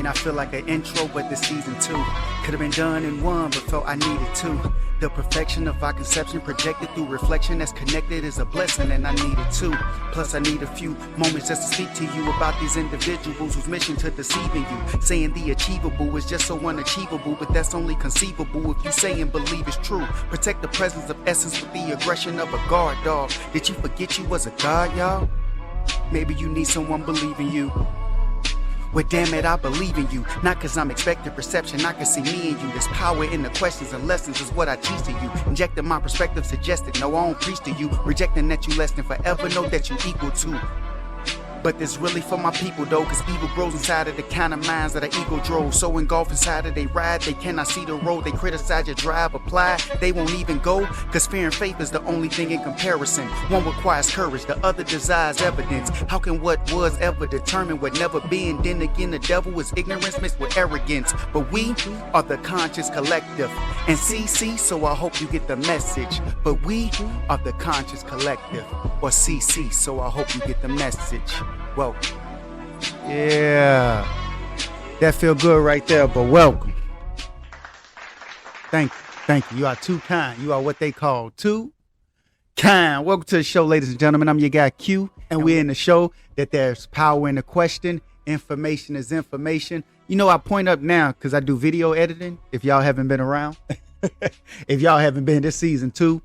not feel like an intro, but this season 2 could have been done in one, but felt I needed to. The perfection of our conception projected through reflection that's connected is a blessing, and I needed to. Plus I need a few moments just to speak to you about these individuals whose mission to deceiving you, saying the achievable is just so unachievable, but that's only conceivable if you say and believe it's true. Protect the presence of essence with the aggression of a guard dog. Did you forget you was a god, y'all? Maybe you need someone believing you. Well, damn it, I believe in you. Not cause I'm expecting perception, I can see me in you. There's power in the questions and lessons is what I teach to you. Injecting my perspective suggested, no, I don't preach to you. Rejecting that you less than forever, know that you equal to. But this really for my people though, cause evil grows inside of the kind of minds that our ego drove. So engulfed inside of they ride, they cannot see the road. They criticize your drive, apply, they won't even go. Cause fear and faith is the only thing in comparison. One requires courage, the other desires evidence. How can what was ever determine what never been? Then again, the devil is ignorance mixed with arrogance. But we are the conscious collective. And CC, so I hope you get the message. But we are the conscious collective. Or CC, so I hope you get the message. Well, yeah, that feel good right there, but welcome. Thank you. You are too kind. You are what they call too kind. Welcome to the show, ladies and gentlemen. I'm your guy Q, and we're in the show that there's power in the question. Information is information. You know, I point up now because I do video editing. If y'all haven't been around, if y'all haven't been this season 2,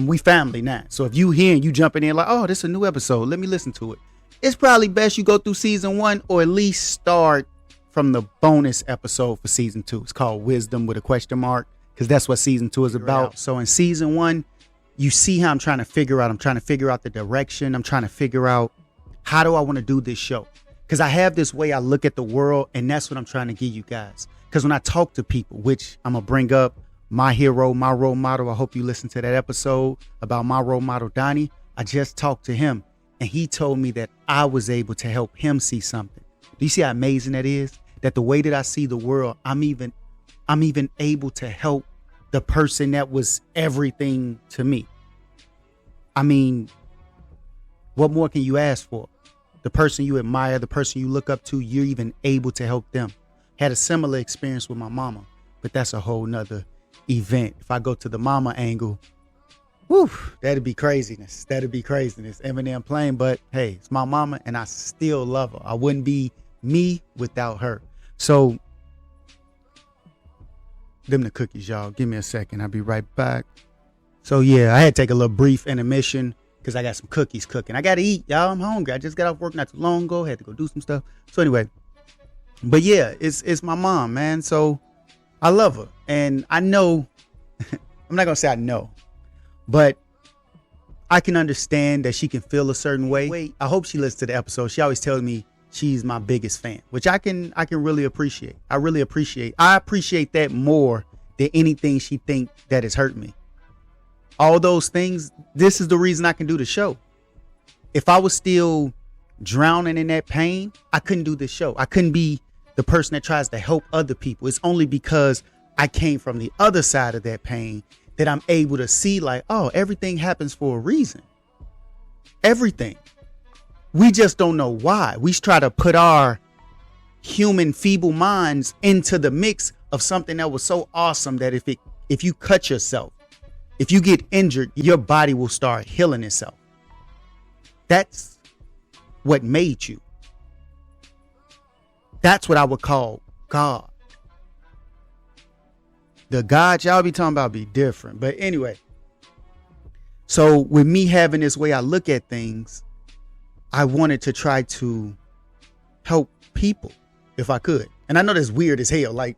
we family now. So if you hear and you jumping in like, oh, this is a new episode, let me listen to it. It's probably best you go through season 1 or at least start from the bonus episode for season 2. It's called Wisdom with a question mark because that's what season 2 is about. So in season 1, you see how I'm trying to figure out. I'm trying to figure out the direction. I'm trying to figure out how do I want to do this show? Because I have this way I look at the world, and that's what I'm trying to give you guys. Because when I talk to people, which I'm going to bring up my hero, my role model. I hope you listened to that episode about my role model, Donnie. I just talked to him. And he told me that I was able to help him see something. Do you see how amazing that is? That the way that I see the world, I'm even able to help the person that was everything to me. I mean, what more can you ask for? The person you admire, the person you look up to, you're even able to help them. Had a similar experience with my mama, but that's a whole nother event. If I go to the mama angle, whew, that'd be craziness. Eminem playing, but hey, it's my mama and I still love her. I wouldn't be me without her. So, them the cookies, y'all. Give me a second. I'll be right back. So yeah, I had to take a little brief intermission because I got some cookies cooking. I got to eat, y'all. I'm hungry. I just got off work not too long ago. Had to go do some stuff. So anyway, but yeah, it's my mom, man. So I love her. And I know, I'm not going to say I know, but I can understand that she can feel a certain way. I hope she listens to the episode. She always tells me she's my biggest fan, which I can really appreciate. I appreciate that more than anything she think that has hurt me. All those things, this is the reason I can do the show. If I was still drowning in that pain, I couldn't do this show. I couldn't be the person that tries to help other people. It's only because I came from the other side of that pain that I'm able to see like, oh, everything happens for a reason. Everything. We just don't know why. We try to put our human feeble minds into the mix of something that was so awesome that if you cut yourself, if you get injured, your body will start healing itself. That's what made you. That's what I would call God. The God y'all be talking about be different. But anyway, so with me having this way I look at things, I wanted to try to help people if I could. And I know that's weird as hell. Like,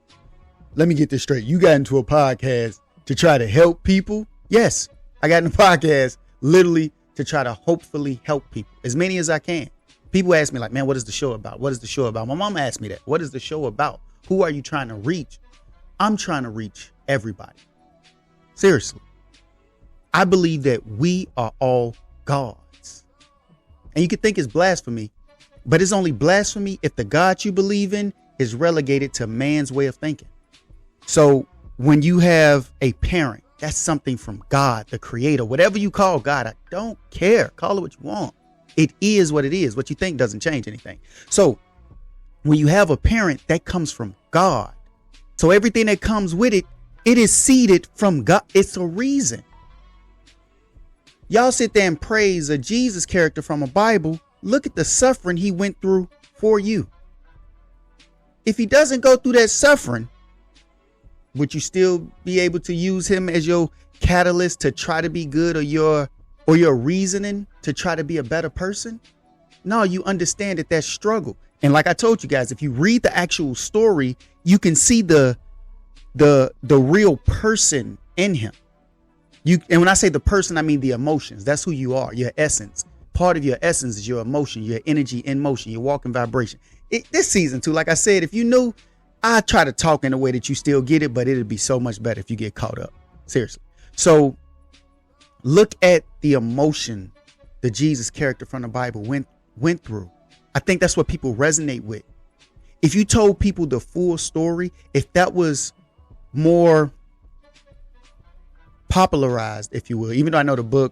let me get this straight. You got into a podcast to try to help people? Yes, I got in a podcast literally to try to hopefully help people, as many as I can. People ask me like, man, what is the show about? What is the show about? My mom asked me that. What is the show about? Who are you trying to reach? I'm trying to reach everybody. Seriously. I believe that we are all gods. And you could think it's blasphemy, but it's only blasphemy if the God you believe in is relegated to man's way of thinking. So when you have a parent, that's something from God, the creator, whatever you call God. I don't care. Call it what you want. It is what it is. What you think doesn't change anything. So When you have a parent, that comes from God. So everything that comes with it, it is seeded from God. It's a reason. Y'all sit there and praise a Jesus character from a Bible. Look at the suffering he went through for you. If he doesn't go through that suffering, would you still be able to use him as your catalyst to try to be good, or your reasoning to try to be a better person? No, you understand that struggle. And like I told you guys, if you read the actual story, you can see the real person in him. And when I say the person, I mean the emotions. That's who you are, your essence. Part of your essence is your emotion, your energy in motion, your walking vibration. This season too, like I said, if you knew, I try to talk in a way that you still get it, but it'd be so much better if you get caught up. Seriously. So look at the emotion the Jesus character from the Bible went through. I think that's what people resonate with. If you told people the full story, if that was more popularized, if you will, even though I know the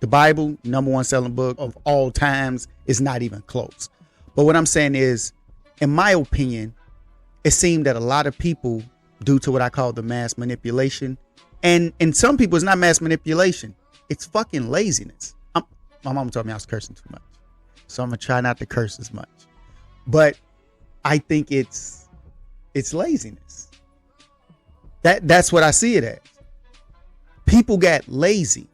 Bible, #1 selling book of all times, is not even close. But what I'm saying is, in my opinion, it seemed that a lot of people, due to what I call the mass manipulation, and some people, it's not mass manipulation, it's fucking laziness. My mom told me I was cursing too much, so I'm gonna try not to curse as much. But I think it's laziness. That's what I see it as. People got lazy.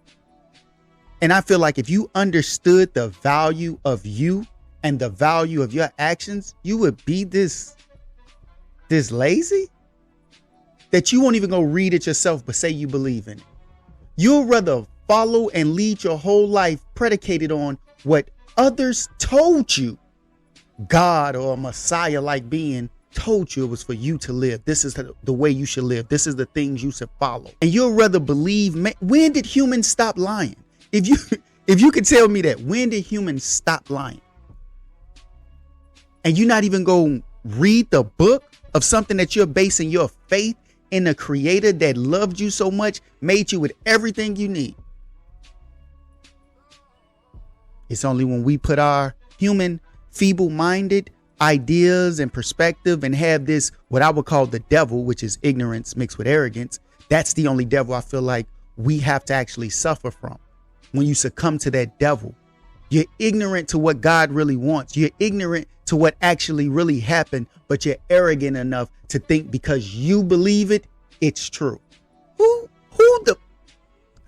And I feel like if you understood the value of you and the value of your actions, you would be this lazy that you won't even go read it yourself, but say you believe in it. You'll rather follow and lead your whole life predicated on what others told you. God or a Messiah like being told you it was for you to live. This is the way you should live. This is the things you should follow. And you'll rather believe. When did humans stop lying? If you could tell me that, when did humans stop lying? And you're not even going to read the book of something that you're basing your faith in, a creator that loved you so much, made you with everything you need. It's only when we put our human feeble-minded ideas and perspective and have this, what I would call the devil, which is ignorance mixed with arrogance. That's the only devil I feel like we have to actually suffer from. When you succumb to that devil, you're ignorant to what God really wants. You're ignorant to what actually really happened, but you're arrogant enough to think because you believe it, it's true. I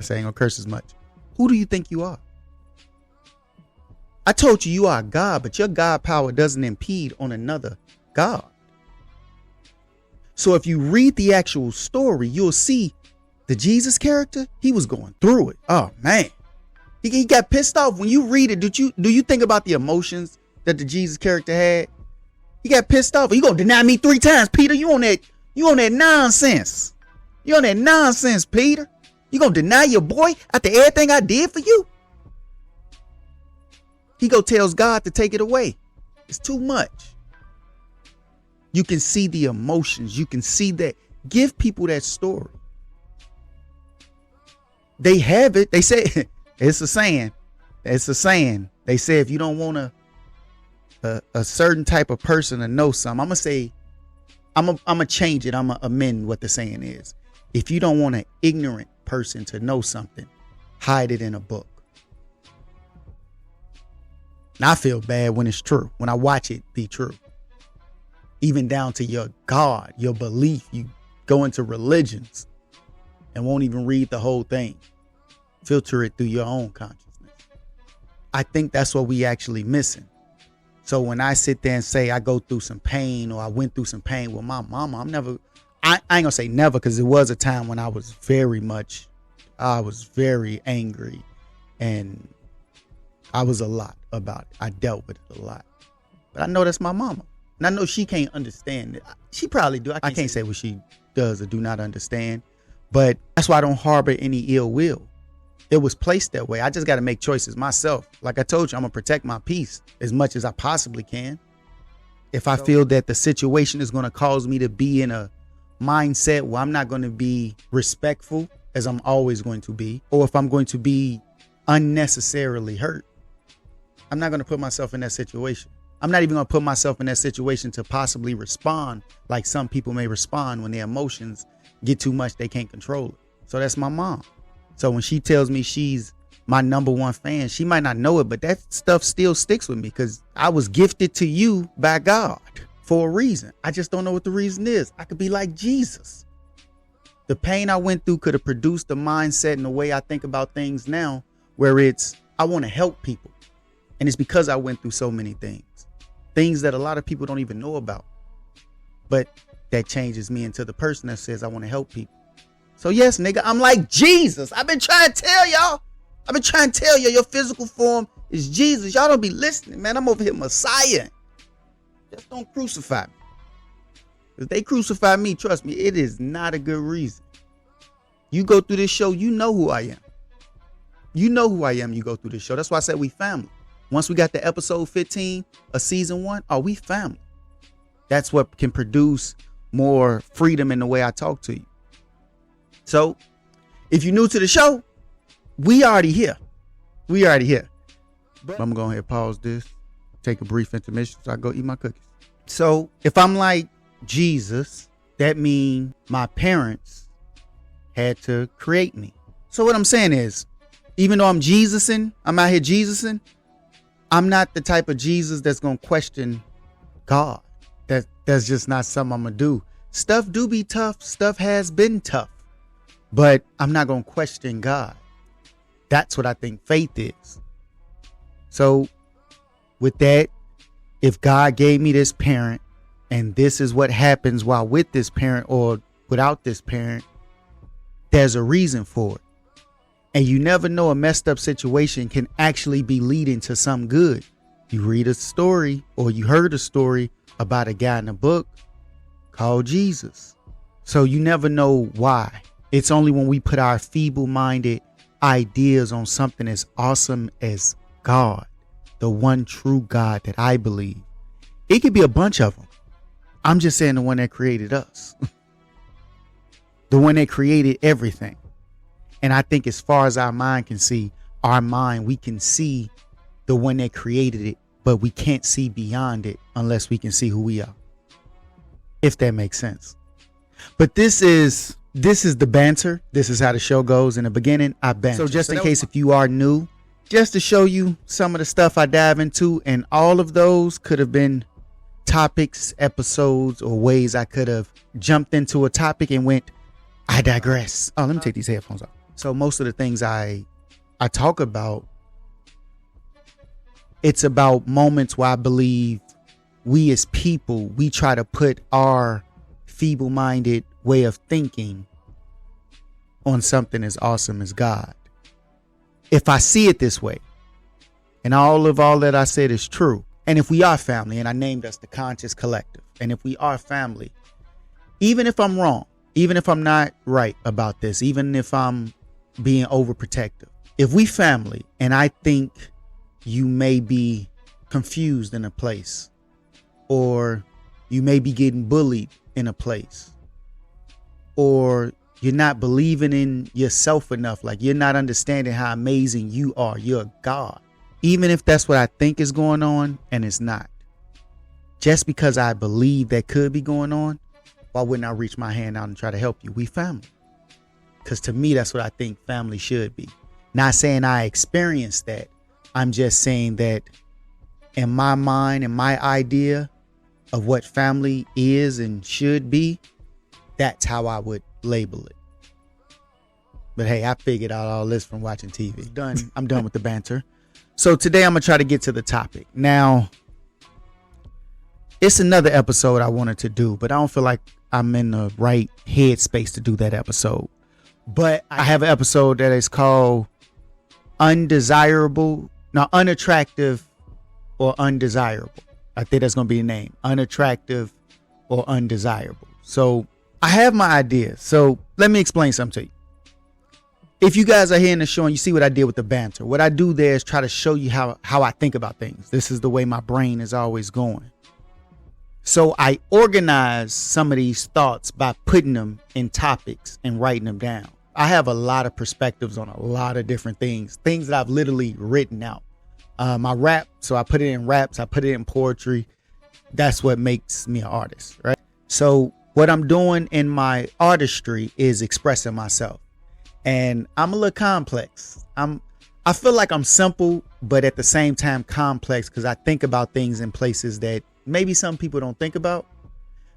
say I ain't gonna curse as much. Who do you think you are? I told you are God, but your God power doesn't impede on another God. So if you read the actual story, you'll see the Jesus character, he was going through it. Oh man. He got pissed off. When you read it, do you think about the emotions that the Jesus character had? He got pissed off. You gonna deny me 3 times, Peter? You on that nonsense. You on that nonsense, Peter. You gonna deny your boy after everything I did for you? He tells God to take it away. It's too much. You can see the emotions. You can see that. Give people that story. They have it. They say it's a saying. It's a saying. They say if you don't want a certain type of person to know something, I'm gonna say, I'm gonna change it. I'm gonna amend what the saying is. If you don't want an ignorant person to know something, hide it in a book. And I feel bad when it's true, when I watch it be true. Even down to your God, your belief. You go into religions and won't even read the whole thing. Filter it through your own consciousness. I think that's what we actually missing. So when I sit there and say I go through some pain, or I went through some pain with my mama, I ain't gonna say never, because it was a time when I was very angry, and I was a lot about it. I dealt with it a lot. But I know that's my mama. And I know she can't understand it. She probably do. I can't say what she does or do not understand. But that's why I don't harbor any ill will. It was placed that way. I just got to make choices myself. Like I told you, I'm going to protect my peace as much as I possibly can. If I feel that the situation is going to cause me to be in a mindset where I'm not going to be respectful, as I'm always going to be, or if I'm going to be unnecessarily hurt, I'm not going to put myself in that situation. I'm not even going to put myself in that situation to possibly respond like some people may respond when their emotions get too much, they can't control it. So that's my mom. So when she tells me she's my number one fan, she might not know it, but that stuff still sticks with me because I was gifted to you by God for a reason. I just don't know what the reason is. I could be like Jesus. The pain I went through could have produced the mindset and the way I think about things now, where it's, I want to help people. And it's because I went through so many things that a lot of people don't even know about. But that changes me into the person that says I want to help people. So yes, nigga, I'm like Jesus. I've been trying to tell y'all. Your physical form is Jesus. Y'all don't be listening, man. I'm over here Messiah. Just don't crucify me. If they crucify me, trust me, it is not a good reason. You go through this show, you know who I am. You know who I am, you go through this show. That's why I said we family. Once we got to episode 15 of season 1, we family. That's what can produce more freedom in the way I talk to you. So if you're new to the show, we already here. But I'm going to go ahead and pause this, take a brief intermission so I go eat my cookies. So if I'm like Jesus, that means my parents had to create me. So what I'm saying is, even though I'm out here Jesusing, I'm not the type of Jesus that's going to question God. That's just not something I'm going to do. Stuff do be tough. Stuff has been tough. But I'm not going to question God. That's what I think faith is. So with that, if God gave me this parent and this is what happens while with this parent or without this parent, there's a reason for it. And you never know, a messed up situation can actually be leading to some good. You read a story or you heard a story about a guy in a book called Jesus. So you never know why. It's only when we put our feeble-minded ideas on something as awesome as God, the one true God that I believe. It could be a bunch of them. I'm just saying the one that created us. The one that created everything. And I think as far as our mind can see, we can see the one that created it, but we can't see beyond it unless we can see who we are. If that makes sense. But this is the banter. This is how the show goes. In the beginning, I banter. So just in case if you are new, just to show you some of the stuff I dive into, and all of those could have been topics, episodes, or ways I could have jumped into a topic and went, I digress. Oh, let me take these headphones off. So most of the things I talk about, it's about moments where I believe we as people, we try to put our feeble-minded way of thinking on something as awesome as God. If I see it this way, and all that I said is true, and if we are family, and I named us the Conscious Collective, and if we are family, even if I'm wrong, even if I'm not right about this, even if I'm being overprotective, if we family and I think you may be confused in a place, or you may be getting bullied in a place, or you're not believing in yourself enough, like you're not understanding how amazing you are, you're God. Even if that's what I think is going on and it's not, just because I believe that could be going on, why wouldn't I reach my hand out and try to help you? We family. Because to me, that's what I think family should be. Not saying I experienced that. I'm just saying that in my mind and my idea of what family is and should be, that's how I would label it. But hey, I figured out all this from watching TV. I'm done with the banter. So today I'm going to try to get to the topic. Now, it's another episode I wanted to do, but I don't feel like I'm in the right headspace to do that episode. But I have an episode that is called Unattractive or Undesirable. I think that's going to be the name. Unattractive or Undesirable. So I have my idea. So let me explain something to you. If you guys are here in the show and you see what I did with the banter, what I do there is try to show you how I think about things. This is the way my brain is always going. So I organize some of these thoughts by putting them in topics and writing them down. I have a lot of perspectives on a lot of different things that I've literally written out. my rap. So I put it in raps. I put it in poetry. That's what makes me an artist, right? So what I'm doing in my artistry is expressing myself. And I'm a little complex. I feel like I'm simple, but at the same time complex, because I think about things in places that maybe some people don't think about.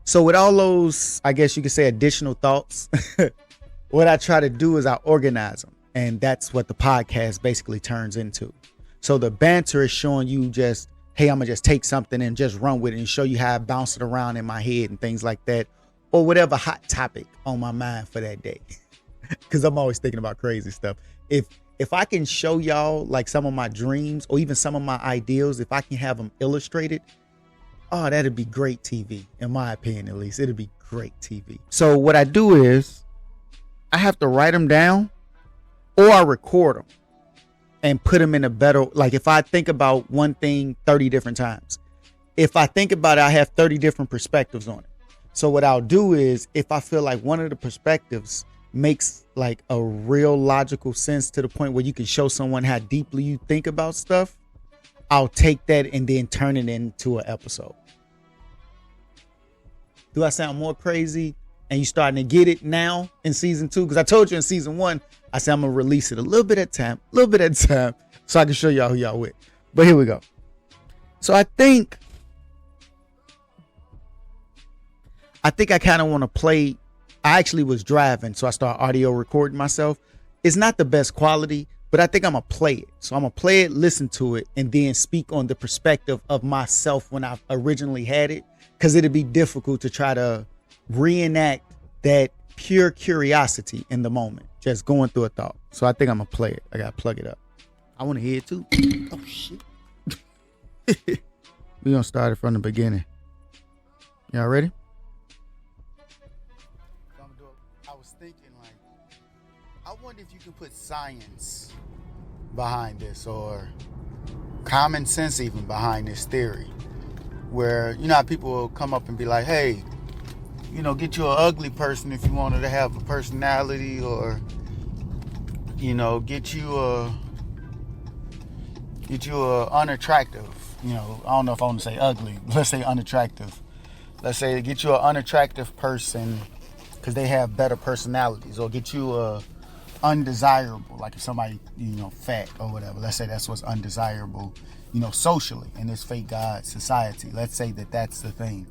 So with all those, I guess you could say, additional thoughts, what I try to do is I organize them. And that's what the podcast basically turns into. So the banter is showing you just, hey, I'm going to just take something and just run with it and show you how I bounce it around in my head and things like that. Or whatever hot topic on my mind for that day. Because I'm always thinking about crazy stuff. If I can show y'all like some of my dreams or even some of my ideals, if I can have them illustrated, oh, that'd be great TV. In my opinion, at least, it'd be great TV. So what I do is I have to write them down or I record them and put them in a better, like if I think about one thing 30 different times, if I think about it, I have 30 different perspectives on it. So what I'll do is if I feel like one of the perspectives makes like a real logical sense to the point where you can show someone how deeply you think about stuff, I'll take that and then turn it into an episode. Do I sound more crazy? And you starting to get it now in season 2? Because I told you in season 1, I said I'm going to release it a little bit at a time, so I can show y'all who y'all with. But here we go. So I think I kind of want to play. I actually was driving, so I started audio recording myself. It's not the best quality, but I think I'm going to play it. So I'm going to play it, listen to it, and then speak on the perspective of myself when I originally had it, because it'd be difficult to try to reenact that pure curiosity in the moment, just going through a thought. So I think I'm going to play it. I got to plug it up. I want to hear it too. Oh, shit. We're going to start it from the beginning. Y'all ready? I wonder if you can put science behind this or common sense even behind this theory, where, you know, how people will come up and be like, hey, you know, get you an ugly person if you wanted to have a personality, or, you know, get you a unattractive, you know, I don't know if I want to say ugly, let's say unattractive. Let's say get you an unattractive person because they have better personalities, or get you a undesirable, like if somebody, you know, fat or whatever, let's say that's what's undesirable, you know, socially in this fake God society. Let's say that that's the thing.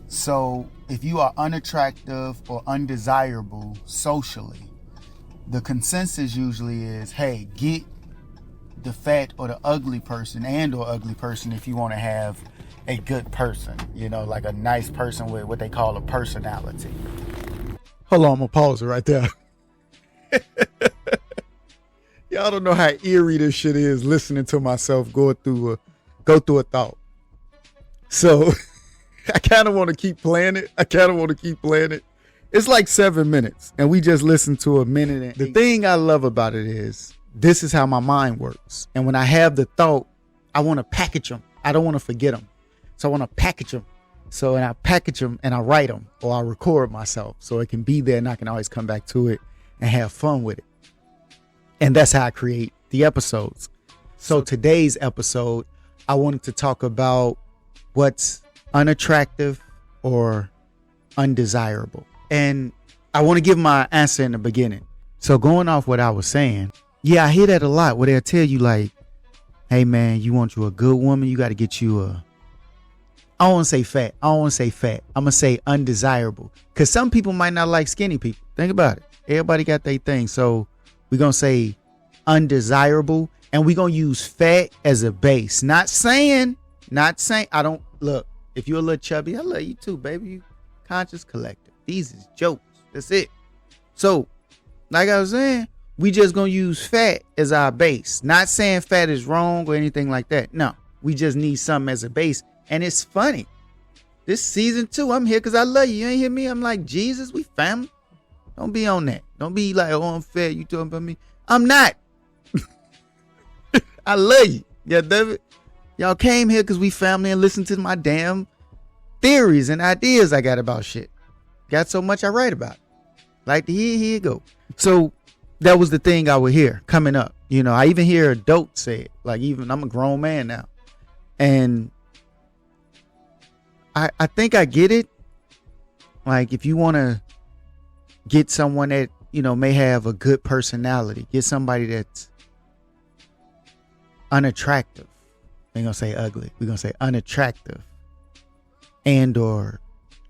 So if you are unattractive or undesirable socially, the consensus usually is, hey, get the fat or the ugly person or ugly person if you want to have a good person, you know, like a nice person with what they call a personality. Hold on, I'm gonna pause it right there. Y'all don't know how eerie this shit is, listening to myself go through a thought. So I kind of want to keep playing it. It's like 7 minutes and we just listened to a minute. And the thing I love about it is this is how my mind works. And when I have the thought, I want to package them. I don't want to forget them. So I want to package them. So and I package them and I write them, or I record myself so it can be there and I can always come back to it and have fun with it. And that's how I create the episodes. So today's episode, I wanted to talk about what's unattractive or undesirable. And I want to give my answer in the beginning. So going off what I was saying, yeah, I hear that a lot where they'll tell you like, hey man, you want you a good woman, you got to get you I don't want to say fat. I'm going to say undesirable. Because some people might not like skinny people. Think about it. Everybody got their thing. So we're going to say undesirable. And we're going to use fat as a base. Not saying, I don't, look, if you're a little chubby, I love you too, baby. You conscious collective. These is jokes. That's it. So, like I was saying, we just going to use fat as our base. Not saying fat is wrong or anything like that. No, we just need something as a base. And it's funny. This season 2, I'm here because I love you. You ain't hear me? I'm like, Jesus, we family. Don't be on that. Don't be like, oh, I'm fat. You talking about me? I'm not. I love you. Yeah, David. Y'all came here because we family and listened to my damn theories and ideas I got about shit. Got so much I write about. Like to hear, here you go. So that was the thing I would hear coming up. You know, I even hear adults say it. Like, even I'm a grown man now. And I think I get it. Like, if you want to get someone that, you know, may have a good personality, get somebody that's unattractive. We ain't gonna say ugly. We're gonna say unattractive and or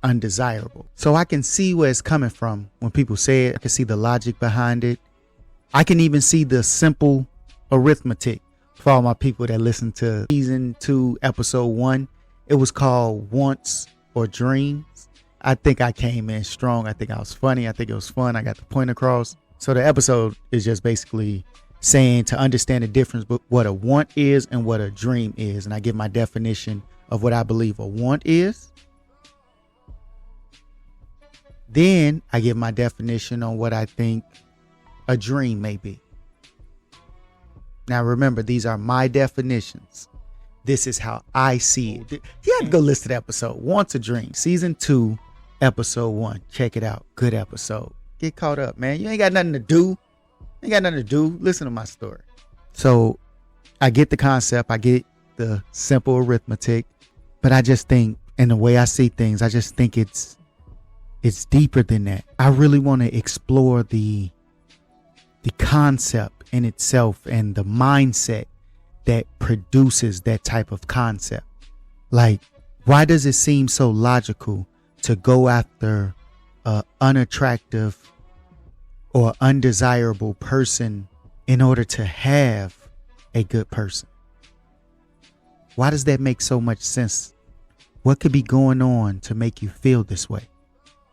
undesirable. So I can see where it's coming from when people say it. I can see the logic behind it. I can even see the simple arithmetic for all my people that listen to season 2, episode 1. It was called Wants or Dreams. I think I came in strong. I think I was funny. I think it was fun. I got the point across. So the episode is just basically saying to understand the difference between what a want is and what a dream is. And I give my definition of what I believe a want is. Then I give my definition on what I think a dream may be. Now remember, these are my definitions. This is how I see it. You have to go listen to the episode. Wants a Dream, season 2, episode 1. Check it out. Good episode. Get caught up, man. You ain't got nothing to do. Listen to my story. So I get the concept. I get the simple arithmetic. But I just think, and the way I see things, I just think it's deeper than that. I really want to explore the concept in itself and the mindset that produces that type of concept. Like, why does it seem so logical to go after a unattractive or undesirable person in order to have a good person? Why does that make so much sense? What could be going on to make you feel this way?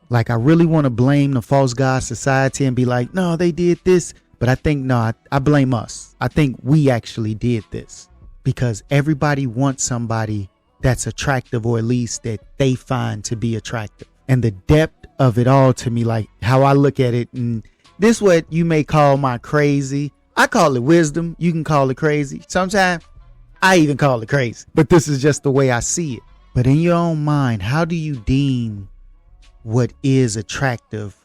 Like, I really want to blame the false god society and be like, no, they did this. But I think, no, I blame us. I think we actually did this because everybody wants somebody that's attractive, or at least that they find to be attractive. And the depth of it all, to me, like how I look at it, and this what you may call my crazy. I call it wisdom. You can call it crazy. Sometimes I even call it crazy. But this is just the way I see it. But in your own mind, how do you deem what is attractive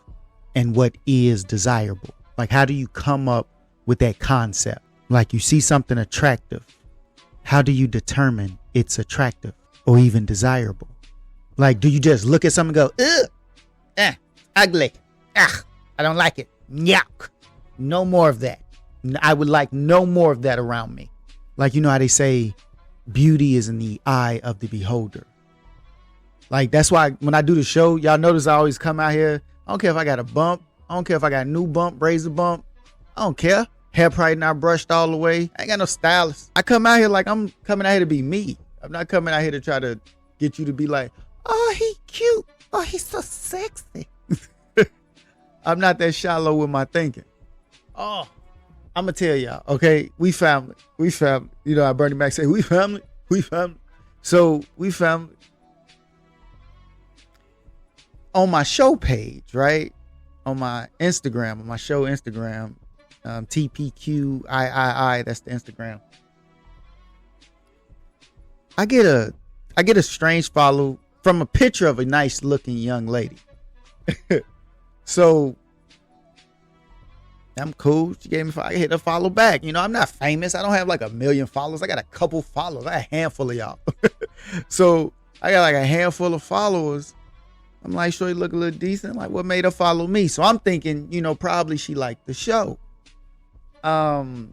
and what is desirable? Like, how do you come up with that concept? Like, you see something attractive. How do you determine it's attractive or even desirable? Like, do you just look at something and go, ugh, ugly, ugh, I don't like it, yuck, no more of that. I would like no more of that around me. Like, you know how they say beauty is in the eye of the beholder. Like, that's why when I do the show, y'all notice I always come out here. I don't care if I got a bump. I don't care if I got a new bump, razor bump. I don't care. Hair probably not brushed all the way. I ain't got no stylist. I come out here like I'm coming out here to be me. I'm not coming out here to try to get you to be like, oh, he cute. Oh, he's so sexy. I'm not that shallow with my thinking. Oh, I'm going to tell y'all, okay? We family. We family. You know how Bernie Mac say, we family. We family. So we family. On my show page, right? On my Instagram, on my show Instagram, TPQIII, that's the Instagram. I get a strange follow from a picture of a nice looking young lady. So I'm cool. She gave me, I hit a follow back. You know, I'm not famous. I don't have like 1 million followers. I got a couple followers. I got a handful of y'all. So I got like a handful of followers. I'm like, sure, you look a little decent. Like, what made her follow me? So I'm thinking, you know, probably she liked the show. And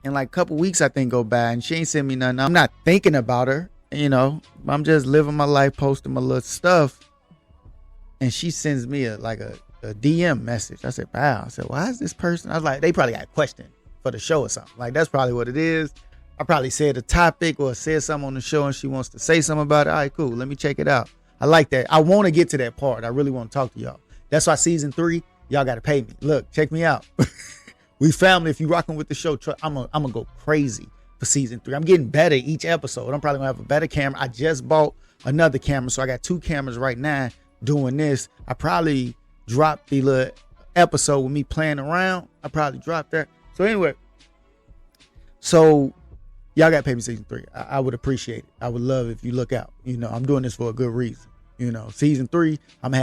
like a couple weeks, I think, go by and she ain't sent me nothing. I'm not thinking about her, you know. I'm just living my life, posting my little stuff. And she sends me a DM message. I said, wow. I said, why is this person? I was like, they probably got a question for the show or something. Like, that's probably what it is. I probably said a topic or said something on the show and she wants to say something about it. All right, cool. Let me check it out. I like that. I want to get to that part. I really want to talk to y'all. That's why season 3, y'all got to pay me. Look, check me out. We family. If you rocking with the show, I'm gonna go crazy for season 3. I'm getting better each episode. I'm probably gonna have a better camera. I just bought another camera, so I got 2 cameras right now doing this. I probably dropped the little episode with me playing around. I probably dropped that. So anyway, so y'all got to pay me season 3. I would appreciate it. I would love if you look out. You know, I'm doing this for a good reason. You know, season 3, I'm gonna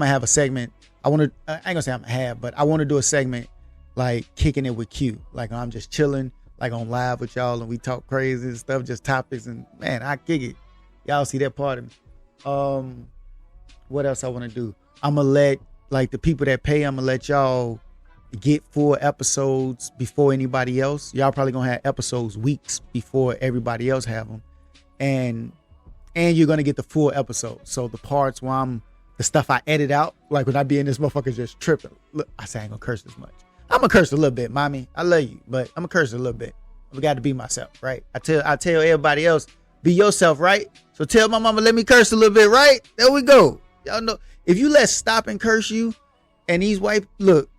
have a segment. I ain't gonna say I'm gonna have, but I want to do a segment like kicking it with Q. Like I'm just chilling, like on live with y'all, and we talk crazy and stuff, just topics, and man, I kick it. Y'all see that part of me. What else I want to do? I'm gonna let like the people that pay. I'm gonna let y'all get 4 episodes before anybody else. Y'all probably gonna have episodes weeks before everybody else have them, and you're gonna get the full episode. So the parts where the stuff I edit out, like when I be in this motherfucker just tripping. Look, I say I ain't gonna curse this much. I'm gonna curse a little bit, mommy. I love you, but I'm gonna curse a little bit. I got to be myself, right? I tell everybody else, be yourself, right? So tell my mama, let me curse a little bit, right? There we go. Y'all know, if you let stop and curse you, and these white, look.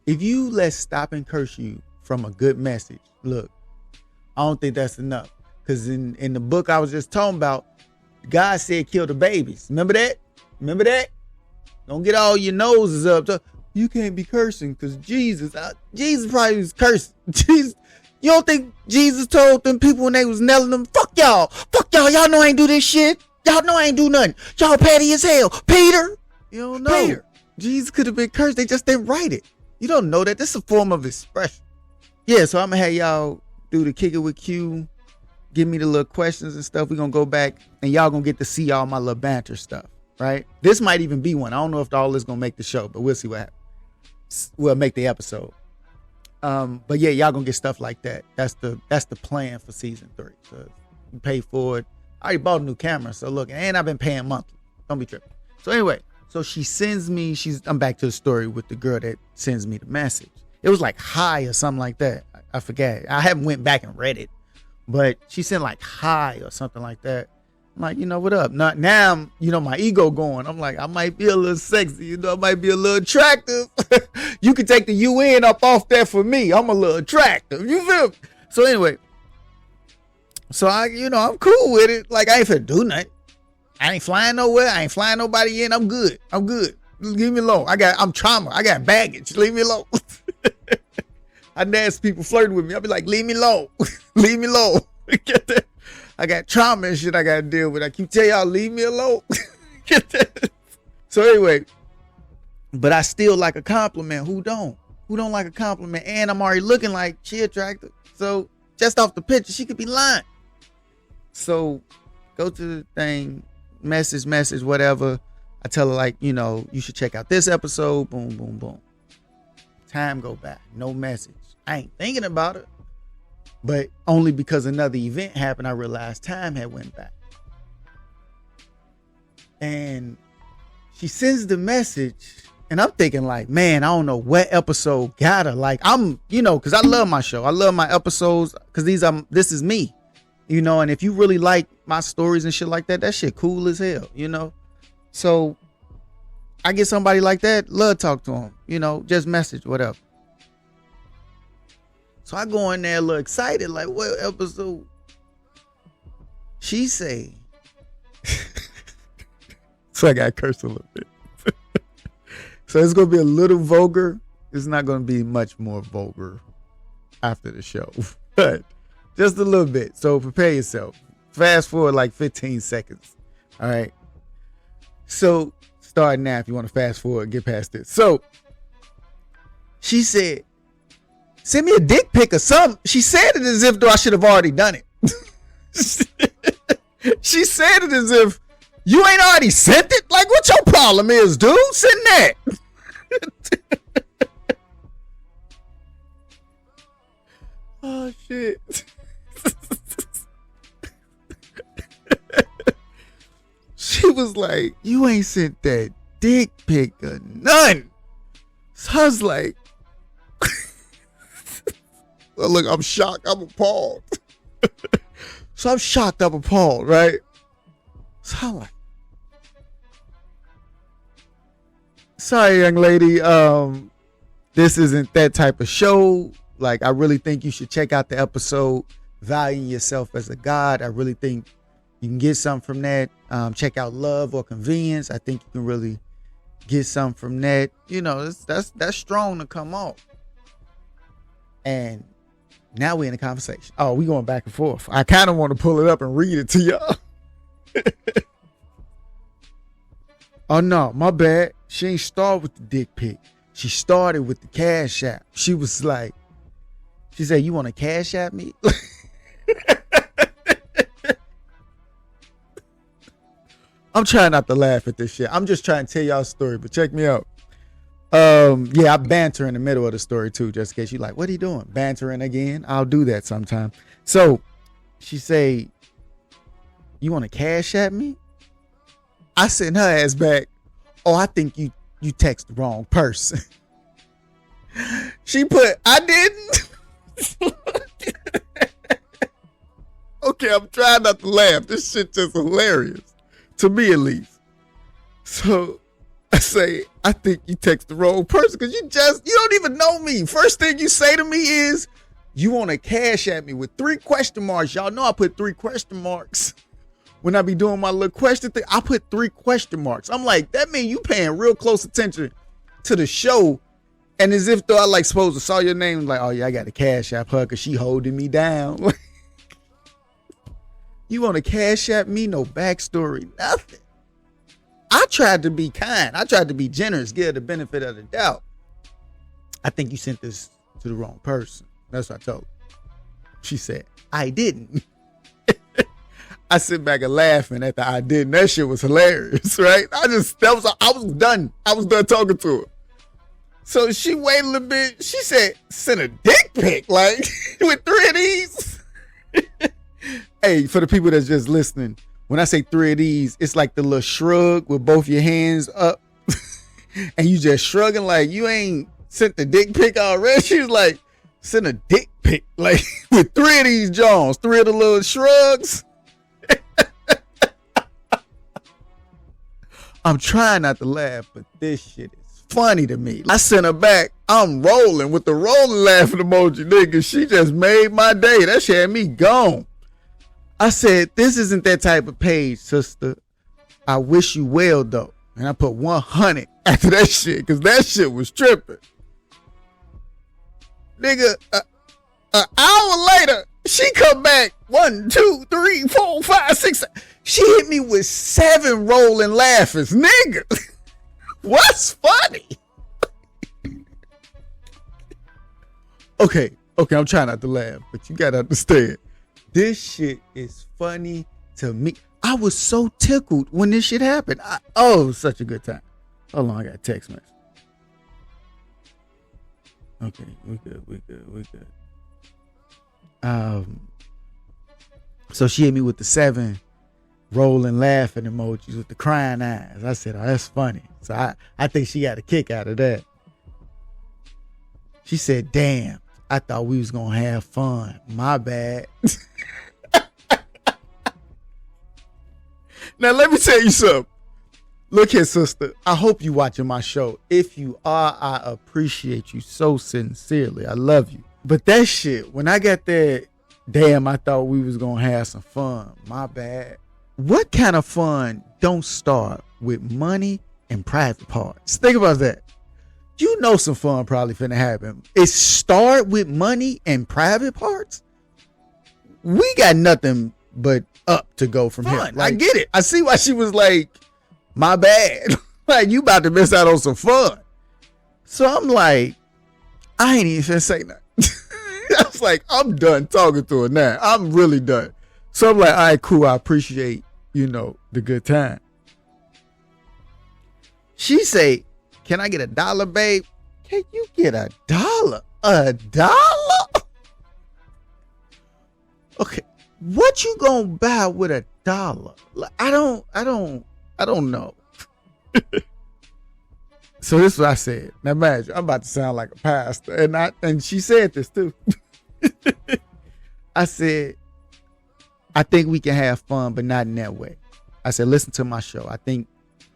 If you let stop and curse you from a good message, look, I don't think that's enough. Because in the book I was just talking about, God said kill the babies. Remember that? Remember that? Don't get all your noses up. You can't be cursing because Jesus probably was cursing. Jesus, you don't think Jesus told them people when they was nailing them, fuck y'all, y'all know I ain't do this shit. Y'all know I ain't do nothing. Y'all petty as hell. Peter, you don't know. Peter. Jesus could have been cursed. They just didn't write it. You don't know that. This is a form of expression. Yeah, so I'm going to have y'all do the kick it with Q. Give me the little questions and stuff. We're going to go back and y'all going to get to see all my little banter stuff, right? This might even be one. I don't know if all this going to make the show, but we'll see what happens. We'll make the episode. But yeah, y'all going to get stuff like that. That's the plan for season 3. So you pay for it. I already bought a new camera. So look, and I've been paying monthly. Don't be tripping. So anyway, so she sends me, I'm back to the story with the girl that sends me the message. It was like hi or something like that. I forget. I haven't went back and read it, but she sent like hi or something like that. I'm like, what up? Now, my ego going. I'm like, I might be a little sexy. I might be a little attractive. You can take the UN up off there for me. I'm a little attractive. You feel me? So anyway, I'm cool with it. Like I ain't finna do nothing. I ain't flying nowhere. I ain't flying nobody in. I'm good. Leave me alone. I'm trauma. I got baggage. Leave me alone. I nasty people flirting with me. I'll be like, leave me alone. Leave me alone. Get that? I got trauma and shit I gotta deal with. I keep telling y'all, leave me alone. Get that? So anyway, but I still like a compliment. Who don't? Who don't like a compliment? And I'm already looking like she attractive. So just off the picture, she could be lying. So go to the thing, message, whatever. I tell her like, you should check out this episode. Boom, boom, boom. Time go by. No message. I ain't thinking about it. But only because another event happened, I realized time had went by. And she sends the message, and I'm thinking like, man, I don't know what episode got her. Like because I love my show. I love my episodes because this is me, and if you really like my stories and shit like that, that shit cool as hell, So I get somebody like that, love talk to them, just message, whatever. So I go in there a little excited, like, what episode? She say, so I got cursed a little bit. So it's going to be a little vulgar. It's not going to be much more vulgar after the show, but just a little bit. So prepare yourself. Fast forward like 15 seconds. All right. So start now if you want to fast forward, get past this. So she said, send me a dick pic or something. She said it as if though I should have already done it. She said it as if you ain't already sent it. Like, what your problem is, dude? Send that. Oh, shit. She was like, you ain't sent that dick pic or none. So I was like, well, look, I'm shocked. I'm appalled. So I'm shocked. I'm appalled, right? So I'm like, sorry, young lady. This isn't that type of show. Like, I really think you should check out the episode, Valuing Yourself as a God. I really think you can get something from that. Check out Love or Convenience. I think you can really get something from that. That's strong to come off. And now we're in a conversation. Oh, we going back and forth. I kind of want to pull it up and read it to y'all. Oh no, my bad. She ain't start with the dick pic. She started with the cash app. She was like, she said, you want to cash app me? I'm trying not to laugh at this shit. I'm just trying to tell y'all a story, but check me out. Yeah, I banter in the middle of the story too, just in case you like, what are you doing? Bantering again? I'll do that sometime. So she say, you want to cash at me? I sent her ass back, oh, I think you text the wrong person. She put, I didn't. Okay, I'm trying not to laugh. This shit just hilarious. To me at least. So I say, I think you text the wrong person because you don't even know me. First thing you say to me is, you want to cash at me with 3 question marks. Y'all know I put 3 question marks. When I be doing my little question thing, I put 3 question marks. I'm like, that mean you paying real close attention to the show. And as if though I like supposed to saw your name, like, oh yeah, I got to cash app her because she holding me down. You want to cash app me? No backstory, nothing. I tried to be kind. I tried to be generous, give her the benefit of the doubt. I think you sent this to the wrong person. That's what I told her. She said, I didn't. I sit back and laughing at the I didn't. That shit was hilarious, right? I was done. I was done talking to her. So she waited a little bit. She said, send a dick pic, like, with 3 of these. Hey, for the people that's just listening, when I say 3 of these, it's like the little shrug with both your hands up. And you just shrugging like you ain't sent the dick pic already. She was like, send a dick pic, like, with 3 of these Jones, 3 of the little shrugs. I'm trying not to laugh, but this shit is funny to me. I sent her back. I'm rolling with the rolling laughing emoji, nigga. She just made my day. That shit had me gone. I said, this isn't that type of page, sister. I wish you well, though. And I put 100 after that shit, because that shit was tripping. Nigga, an hour later, she come back. 1, 2, 3, 4, 5, 6. She hit me with 7 rolling laughers. Nigga, what's funny? Okay, I'm trying not to laugh, but you gotta understand. This shit is funny to me. I was so tickled when this shit happened. Such a good time. Hold on, I got a text message. Okay, we good. So she hit me with the 7 rolling laughing emojis with the crying eyes. I said, oh, that's funny. So I think she got a kick out of that. She said, damn, I thought we was gonna have fun. My bad. Now let me tell you something. Look here, sister. I hope you watching my show. If you are, I appreciate you so sincerely. I love you. But that shit, when I got there, damn, I thought we was gonna have some fun. My bad. What kind of fun don't start with money and private parts? Think about that. You know some fun probably finna happen. It start with money and private parts? We got nothing but up to go from here. Like, I get it. I see why she was like, my bad. Like, you about to miss out on some fun. So I'm like, I ain't even finna say nothing. I was like, I'm done talking to her now. I'm really done. So I'm like, all right, cool. I appreciate, the good time. She say, can I get $1, babe? Can you get $1? $1? Okay. What you gonna buy with $1? I don't know. So this is what I said. Now imagine, I'm about to sound like a pastor. And she said this too. I said, I think we can have fun, but not in that way. I said, listen to my show. I think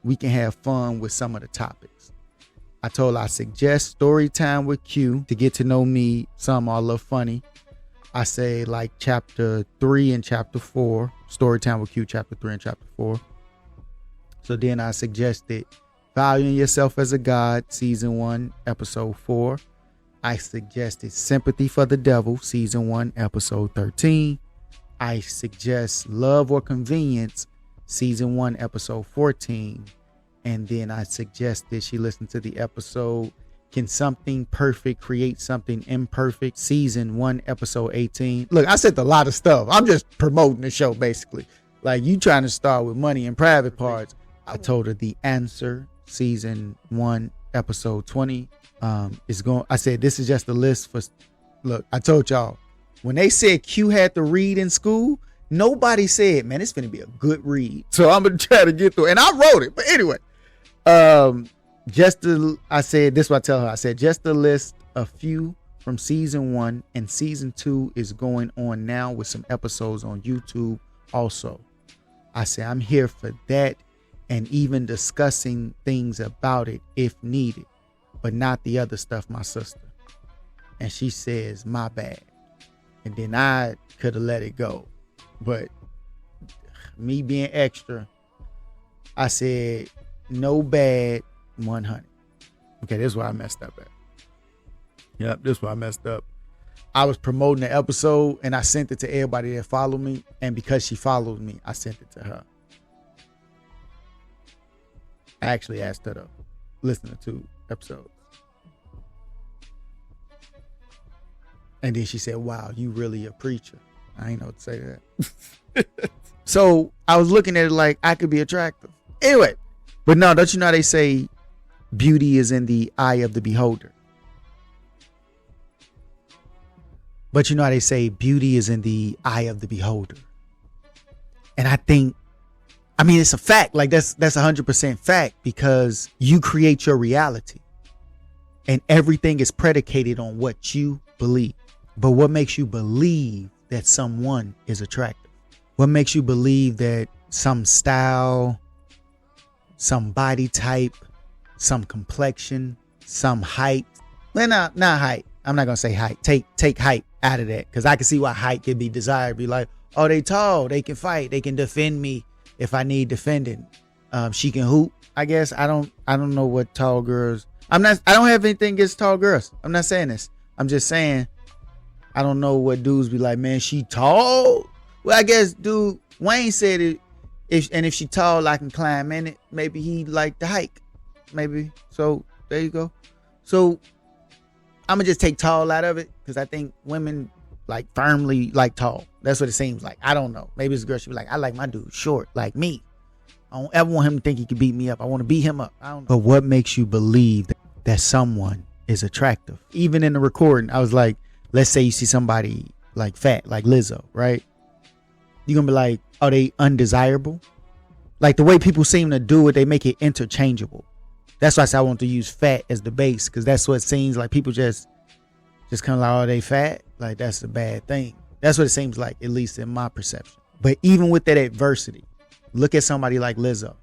we can have fun with some of the topics. I told her I suggest story time with Q to get to know me. Some are a little funny. I say like chapter 3 and chapter 4. Story time with Q, chapter 3 and chapter 4. So then I suggested Valuing Yourself as a God, season 1, episode 4. I suggested Sympathy for the Devil, season 1, episode 13. I suggest Love or Convenience, season 1, episode 14. And then I suggested she listen to the episode, Can Something Perfect Create Something Imperfect? Season 1, episode 18. Look, I said a lot of stuff. I'm just promoting the show, basically. Like, you trying to start with money and private parts. I told her The Answer, season 1, episode 20. I said, this is just a list for, look, I told y'all, when they said Q had to read in school, nobody said, man, it's finna be a good read. So I'm gonna try to get through, and I wrote it. But anyway, I said, this is what I tell her. I said, just to list a few from season 1, and season 2 is going on now with some episodes on YouTube also. I said, I'm here for that, and even discussing things about it if needed, but not the other stuff, my sister. And she says, my bad. And then I could have let it go. But me being extra, I said, no bad, 100. Okay, this is where I messed up at. Yep, this is where I messed up. I was promoting the episode, and I sent it to everybody that followed me. And because she followed me, I sent it to her. I actually asked her to listen to 2 episodes. And then she said, wow, you really a preacher. I ain't know what to say to that. So I was looking at it like I could be attractive. Anyway, but no, don't you know how they say beauty is in the eye of the beholder? But you know how they say beauty is in the eye of the beholder. And I think, I mean, it's a fact. Like that's 100% fact, because you create your reality and everything is predicated on what you believe. But what makes you believe that someone is attractive? What makes you believe that some style, some body type, some complexion, some height? Well, not height. I'm not going to say height. Take height out of that, because I can see why height can be desired. Be like, oh, they tall. They can fight. They can defend me if I need defending. She can hoop, I guess. I don't know what tall girls. I don't have anything against tall girls. I'm not saying this. I'm just saying I don't know what dudes be like, man, she tall. Well, I guess dude Wayne said it. If she tall, I can climb in it. Maybe he like to hike. Maybe. So there you go. So I'm gonna just take tall out of it, because I think women like firmly like tall. That's what it seems like. I don't know. Maybe it's a girl, she be like, I like my dude short like me. I don't ever want him to think he can beat me up. I want to beat him up. I don't know. But what makes you believe that someone is attractive? Even in the recording, I was like, let's say you see somebody like fat, like Lizzo, right? You're going to be like, are they undesirable? Like the way people seem to do it, they make it interchangeable. That's why I said I want to use fat as the base, because that's what it seems like. People just kind of like, oh, they fat? Like that's a bad thing. That's what it seems like, at least in my perception. But even with that adversity, look at somebody like Lizzo.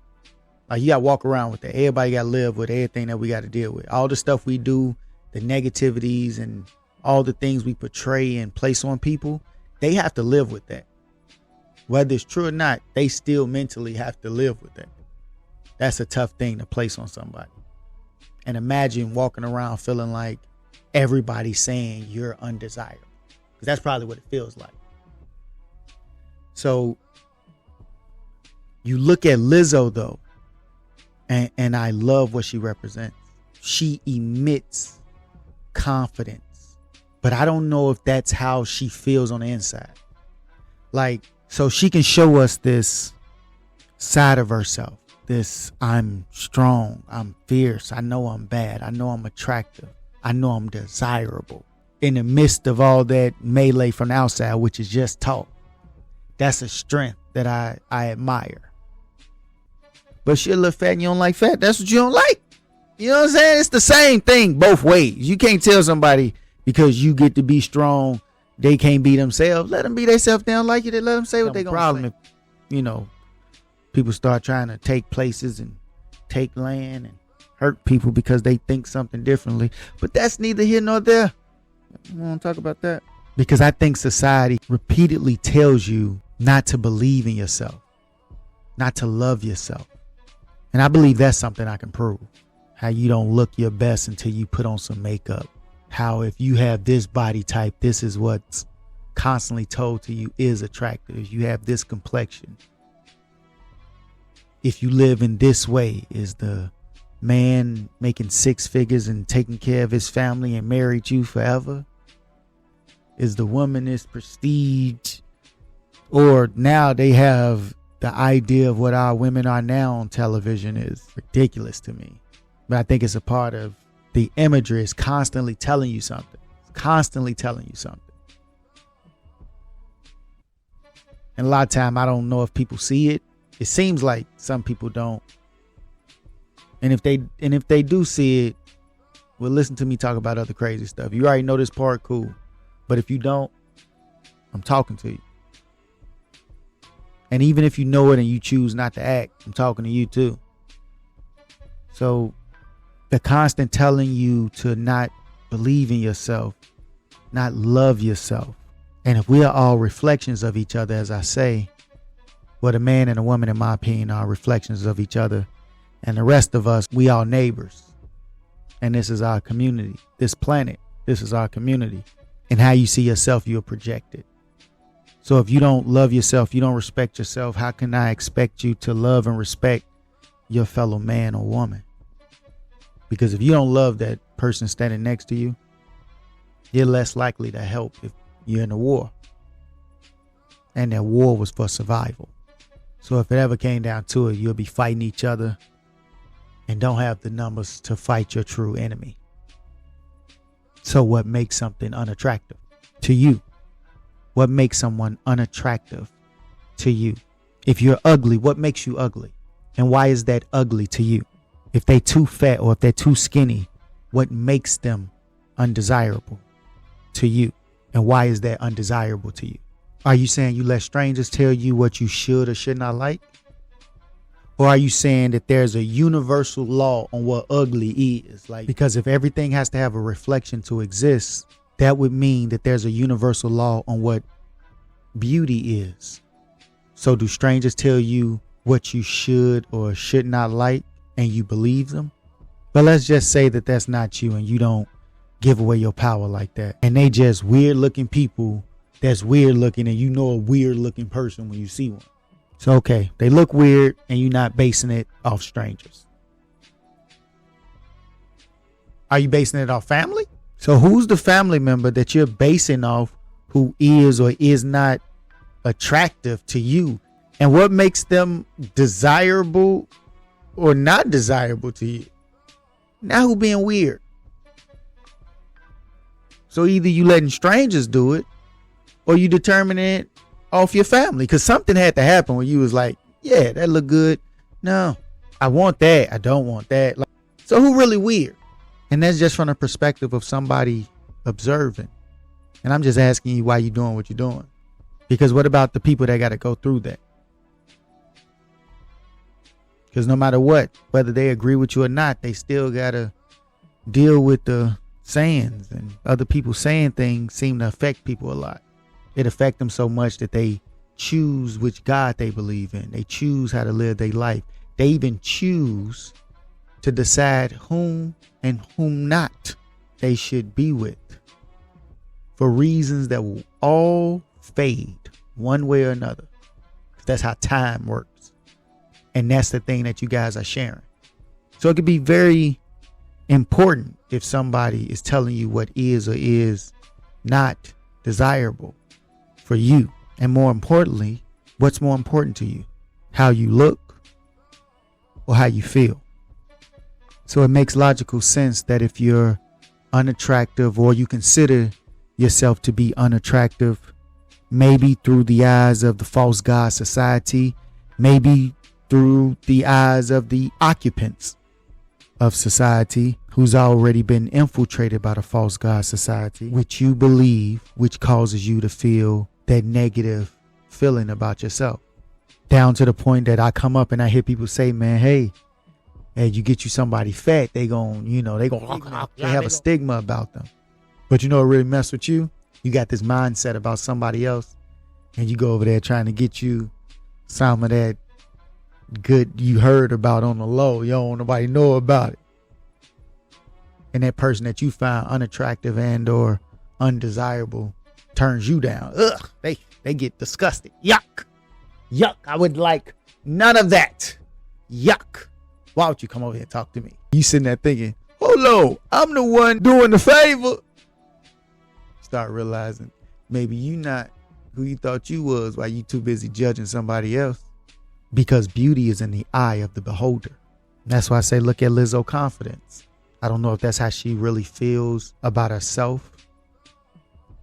Like you got to walk around with that. Everybody got to live with everything that we got to deal with. All the stuff we do, the negativities and all the things we portray and place on people, they have to live with that. Whether it's true or not, they still mentally have to live with that. That's a tough thing to place on somebody. And imagine walking around feeling like everybody's saying you're undesirable. Because that's probably what it feels like. So you look at Lizzo though, and I love what she represents. She emits confidence, but I don't know if that's how she feels on the inside. Like, so she can show us this side of herself. This, I'm strong, I'm fierce, I know I'm bad, I know I'm attractive, I know I'm desirable. In the midst of all that melee from the outside, which is just talk. That's a strength that I admire. But she a little fat and you don't like fat. That's what you don't like. You know what I'm saying? It's the same thing both ways. You can't tell somebody because you get to be strong, they can't be themselves. Let them be themselves. They don't like you. They let them say what they gonna say. If, you know, people start trying to take places and take land and hurt people because they think something differently. But that's neither here nor there. I don't want to talk about that. Because I think society repeatedly tells you not to believe in yourself, not to love yourself. And I believe that's something I can prove. How you don't look your best until you put on some makeup. How if you have this body type, this is what's constantly told to you is attractive. If you have this complexion. if you live in this way, is the man making 6 figures and taking care of his family and married you forever? Is the woman this prestige? Or now they have the idea of what our women are now on television is ridiculous to me. But I think it's a part of the imagery. Is constantly telling you something. It's constantly telling you something. And a lot of time, I don't know if people see it. It seems like some people don't. And if they do see it, well, listen to me talk about other crazy stuff. You already know this part, cool. But if you don't, I'm talking to you. And even if you know it and you choose not to act, I'm talking to you too. So the constant telling you to not believe in yourself, not love yourself. And if we are all reflections of each other, as I say, well, a man and a woman, in my opinion, are reflections of each other. And the rest of us, we are neighbors. And this is our community. This planet, this is our community. And how you see yourself, you're projected. So if you don't love yourself, you don't respect yourself, how can I expect you to love and respect your fellow man or woman? Because if you don't love that person standing next to you, you're less likely to help if you're in a war. And that war was for survival. So if it ever came down to it, you'll be fighting each other and don't have the numbers to fight your true enemy. So what makes something unattractive to you? What makes someone unattractive to you? If you're ugly, what makes you ugly? And why is that ugly to you? If they're too fat or if they're too skinny, what makes them undesirable to you? And why is that undesirable to you? Are you saying you let strangers tell you what you should or should not like? Or are you saying that there's a universal law on what ugly is? Like, because if everything has to have a reflection to exist, that would mean that there's a universal law on what beauty is. So do strangers tell you what you should or should not like and you believe them? But let's just say that that's not you and you don't give away your power like that. And they just weird looking people that's weird looking, and you know a weird looking person when you see one. So, okay, they look weird and you're not basing it off strangers. Are you basing it off family? So who's the family member that you're basing off who is or is not attractive to you? And what makes them desirable or not desirable to you? Now who being weird? So either you letting strangers do it or you determining it off your family, because something had to happen when you was like, yeah, that look good. No, I want that. I don't want that. Like, so who really weird? And that's just from the perspective of somebody observing. And I'm just asking you why you doing what you're doing. Because what about the people that got to go through that? Because no matter what, whether they agree with you or not, they still got to deal with the sayings, and other people saying things seem to affect people a lot. It affects them so much that they choose which God they believe in. They choose how to live their life. They even choose to decide whom and whom not they should be with for reasons that will all fade one way or another. That's how time works. And that's the thing that you guys are sharing. So it could be very important if somebody is telling you what is or is not desirable for you. And more importantly, what's more important to you? How you look or how you feel? So it makes logical sense that if you're unattractive or you consider yourself to be unattractive, maybe through the eyes of the false god society, maybe through the eyes of the occupants of society who's already been infiltrated by the false god society, which you believe, which causes you to feel that negative feeling about yourself, down to the point that I come up and I hear people say, man, hey, you get you somebody fat, they have a stigma about them. But you know what really mess with you? You got this mindset about somebody else and you go over there trying to get you some of that good you heard about on the low. You don't want nobody know about it. And that person that you find unattractive and or undesirable turns you down. Ugh, they get disgusted. Yuck. I would like none of that. Yuck. Why would you come over here and talk to me? You sitting there thinking, hold on, I'm the one doing the favor. Start realizing maybe you not who you thought you was while you too busy judging somebody else. Because beauty is in the eye of the beholder. That's why I say look at Lizzo's confidence. I don't know if that's how she really feels about herself.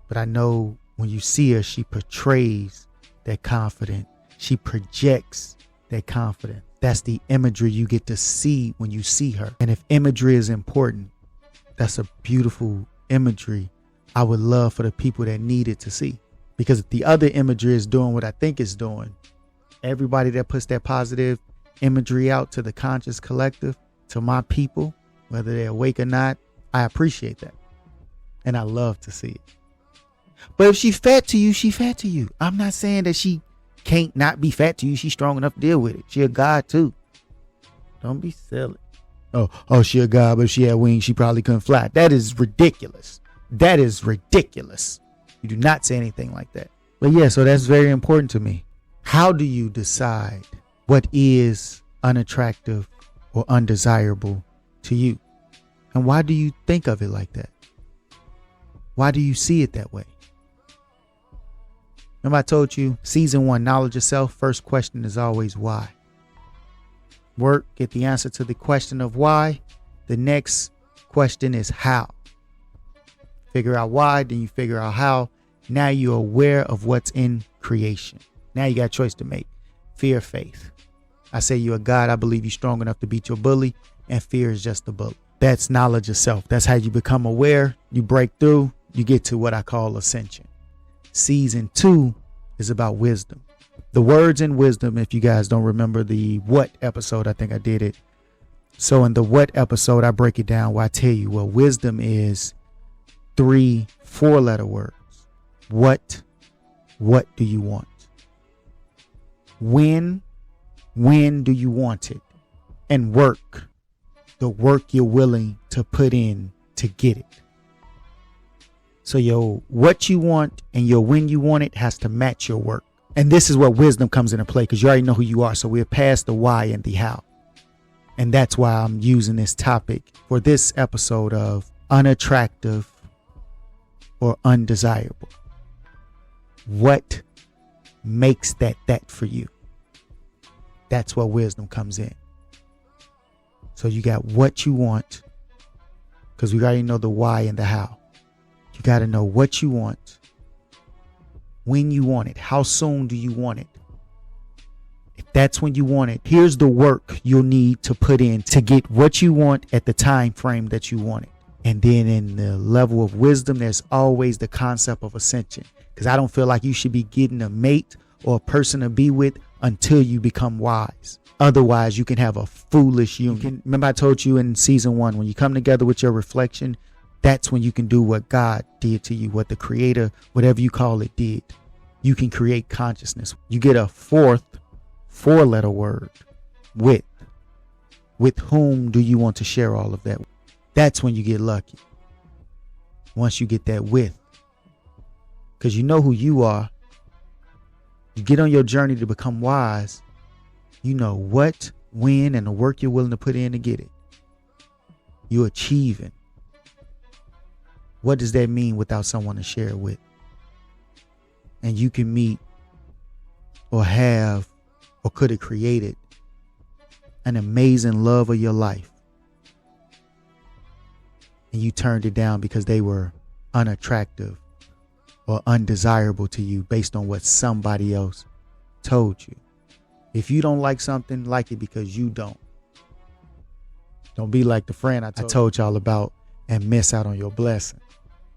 But I know when you see her, she portrays that confidence. She projects that confidence. That's the imagery you get to see when you see her. And if imagery is important, that's a beautiful imagery I would love for the people that need it to see. Because if the other imagery is doing what I think it's doing, everybody that puts that positive imagery out to the conscious collective, to my people, whether they're awake or not, I appreciate that. And I love to see it. But if she's fat to you, she fat to you. I'm not saying that she can't not be fat to you. She's strong enough to deal with it. She a god too. Don't be silly. Oh, she a god, but if she had wings, she probably couldn't fly. That is ridiculous. That is ridiculous. You do not say anything like that. But yeah, so that's very important to me. How do you decide what is unattractive or undesirable to you? And why do you think of it like that? Why do you see it that way? Remember I told you, season 1, knowledge of self, first question is always why. Work, get the answer to the question of why. The next question is how. Figure out why, then you figure out how. Now you're aware of what's in creation. Now you got a choice to make. Fear, faith. I say you're a God. I believe you're strong enough to beat your bully, and fear is just a bully. That's knowledge of self. That's how you become aware. You break through. You get to what I call ascension. Season 2 is about wisdom. The words in wisdom, if you guys don't remember the what episode, I think I did it. So in the what episode, I break it down where I tell you, well, wisdom is 3 4-letter words. What do you want? When do you want it? And work, the work you're willing to put in to get it. So your what you want and your when you want it has to match your work. And this is where wisdom comes into play, because you already know who you are. So we're past the why and the how. And that's why I'm using this topic for this episode of unattractive or undesirable. What makes that for you? That's where wisdom comes in. So you got what you want, because we already know the why and the how. You got to know what you want, when you want it, how soon do you want it. If that's when you want it, here's the work you'll need to put in to get what you want at the time frame that you want it. And then in the level of wisdom, there's always the concept of ascension, because I don't feel like you should be getting a mate or a person to be with until you become wise. Otherwise, you can have a foolish union. Remember I told you in season 1, when you come together with your reflection, that's when you can do what God did to you, what the creator, whatever you call it, did. You can create consciousness. You get a 4th 4-letter word, with. With whom do you want to share all of that? That's when you get lucky. Once you get that with. Because you know who you are. You get on your journey to become wise. You know what, when, and the work you're willing to put in to get it. You're achieving. What does that mean without someone to share it with? And you can meet or have or could have created an amazing love of your life. And you turned it down because they were unattractive or undesirable to you based on what somebody else told you. If you don't like something, like it because you don't. Don't be like the friend I told y'all about and miss out on your blessing.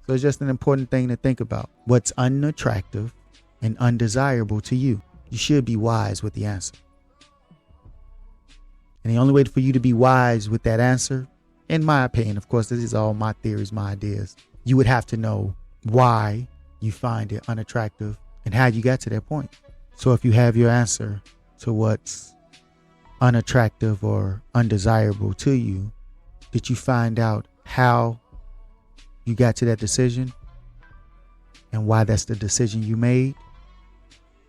So it's just an important thing to think about. What's unattractive and undesirable to you? You should be wise with the answer. And the only way for you to be wise with that answer, in my opinion, of course, this is all my theories, my ideas, you would have to know why you find it unattractive and how you got to that point. So if you have your answer to what's unattractive or undesirable to you, did you find out how you got to that decision and why that's the decision you made?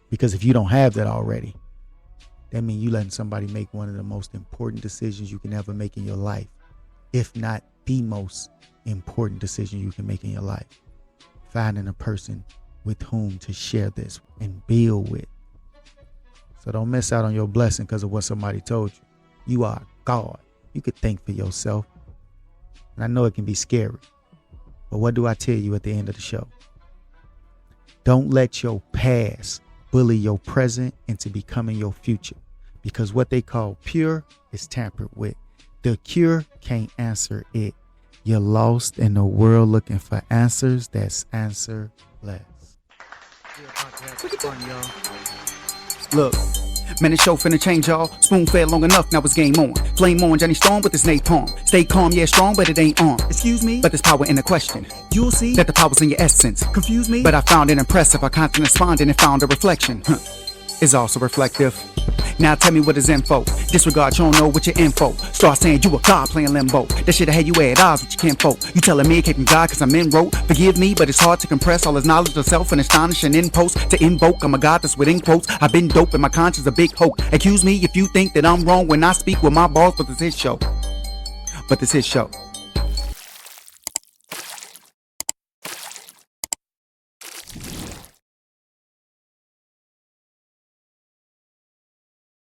Because if you don't have that already, that means you letting somebody make one of the most important decisions you can ever make in your life, if not the most important decision you can make in your life. Finding a person with whom to share this and build with. So don't miss out on your blessing because of what somebody told you. You are God. You could think for yourself. And I know it can be scary. But what do I tell you at the end of the show? Don't let your past bully your present into becoming your future. Because what they call pure is tampered with. The cure can't answer it. You're lost in the world looking for answers that's answerless. Look, man, this show finna change, y'all. Spoon fed long enough, now it's game on. Flame on, Johnny Storm with his napalm. Stay calm, yeah, strong, but it ain't on. Excuse me? But there's power in the question. You'll see that the power's in your essence. Confuse me? But I found it impressive. I constantly responded and found a reflection. It's also reflective. Now tell me what is info. Disregard, you don't know what your info. Start saying you a god playing limbo. That shit I had you at odds with your kinfolk. You telling me it came from God cause I'm in rote. Forgive me, but it's hard to compress all his knowledge of self and astonishing in post. To invoke, I'm a god that's within quotes. I've been dope and my conscience a big hope. Accuse me if you think that I'm wrong when I speak with my balls, but this is his show.